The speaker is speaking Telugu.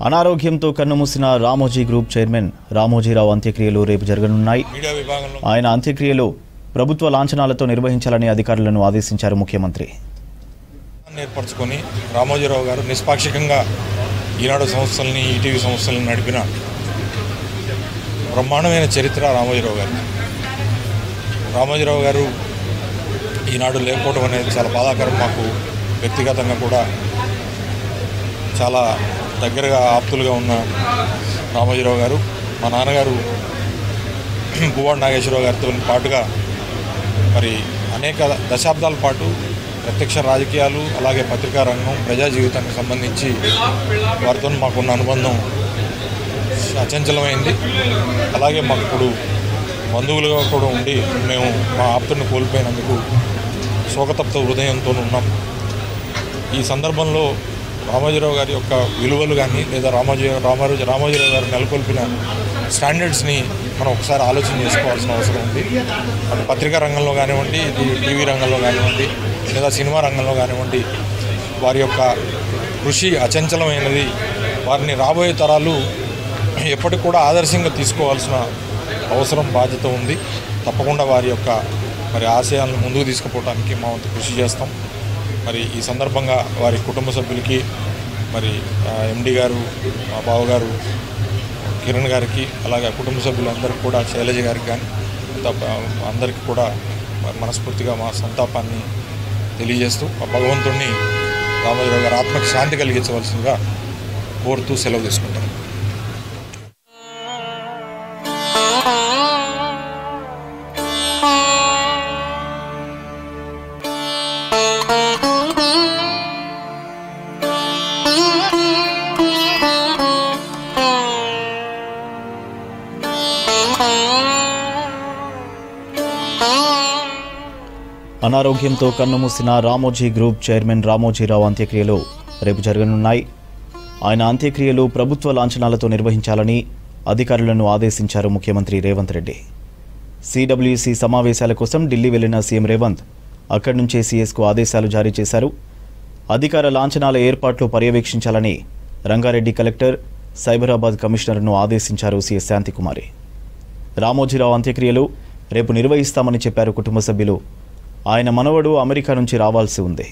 అనారోగ్యంతో కన్నుమూసిన రామోజీ గ్రూప్ చైర్మన్ రామోజీరావు అంత్యక్రియలు రేపు జరగనున్నాయి. ఆయన అంత్యక్రియలు ప్రభుత్వ లాంఛనాలతో నిర్వహించాలని అధికారులను ఆదేశించారు ముఖ్యమంత్రి. ఏర్పరచుకొని రామోజీరావు గారు నిష్పాక్షికంగా ఈనాడు సంస్థల్ని, ఈటీవీ సంస్థల్ని నడిపిన బ్రహ్మాండమైన చరిత్ర రామోజీరావు గారు. రామోజీరావు గారు ఈనాడు లేకపోవడం అనేది చాలా బాధాకరం. మాకు వ్యక్తిగతంగా కూడా చాలా దగ్గరగా ఆప్తులుగా ఉన్న రామోజీరావు గారు, మా నాన్నగారు పువ్వాడ నాగేశ్వరరావు గారితో పాటుగా మరి అనేక దశాబ్దాల పాటు ప్రత్యక్ష రాజకీయాలు, అలాగే పత్రికా రంగం, ప్రజా జీవితానికి సంబంధించి వారితో మాకున్న అనుబంధం అచంచలమైంది. అలాగే మాకు ఇప్పుడు బంధువులుగా కూడా ఉండి మేము మా ఆప్తుడిని కోల్పోయినందుకు శోకతప్త హృదయంతో ఉన్నాం. ఈ సందర్భంలో రామోజీరావు గారి యొక్క విలువలు కానీ లేదా రామోజీరావు గారు నెలకొల్పిన స్టాండర్డ్స్ని మనం ఒకసారి ఆలోచన చేసుకోవాల్సిన అవసరం ఉంది. అటు పత్రికా రంగంలో కానివ్వండి, టీవీ రంగంలో కానివ్వండి, లేదా సినిమా రంగంలో కానివ్వండి, వారి యొక్క కృషి అచంచలమైనది. వారిని రాబోయే తరాలు ఎప్పటికి కూడా ఆదర్శంగా తీసుకోవాల్సిన అవసరం, బాధ్యత ఉంది. తప్పకుండా వారి యొక్క మరి ఆశయాలను ముందుకు తీసుకుపోవడానికి మా వంతు కృషి చేస్తాం. మరి ఈ సందర్భంగా వారి కుటుంబ సభ్యులకి, మరి ఎండి గారు, మా బావగారు కిరణ్ గారికి, అలాగే కుటుంబ సభ్యులందరికీ కూడా, శైలజ గారికి కానీ అందరికీ కూడా మనస్ఫూర్తిగా మా సంతాపాన్ని తెలియజేస్తూ భగవంతుడిని రామోజీరావు గారి ఆత్మకి శాంతి కలిగించవలసిందిగా కోరుతూ సెలవు తీసుకుంటాను. అనారోగ్యంతో కన్నుమూసిన రామోజీ గ్రూప్ చైర్మన్ రామోజీరావు అంత్యక్రియలు రేపు జరగనున్నాయి. ఆయన అంత్యక్రియలు ప్రభుత్వ లాంఛనాలతో నిర్వహించాలని అధికారులను ఆదేశించారు ముఖ్యమంత్రి రేవంత్ రెడ్డి. సిడబ్ల్యూసీ సమావేశాల కోసం ఢిల్లీ వెళ్లిన సీఎం రేవంత్ అక్కడి నుంచే సీఎస్కు ఆదేశాలు జారీ చేశారు. అధికార లాంఛనాల ఏర్పాట్లు పర్యవేక్షించాలని రంగారెడ్డి కలెక్టర్, సైబరాబాద్ కమిషనర్ను ఆదేశించారు సీఎస్ శాంతికుమారి. రామోజీరావు అంత్యక్రియలు రేపు నిర్వహిస్తామని చెప్పారు కుటుంబ సభ్యులు. ఆయన మనవడు అమెరికా నుంచి రావాల్సి ఉంది.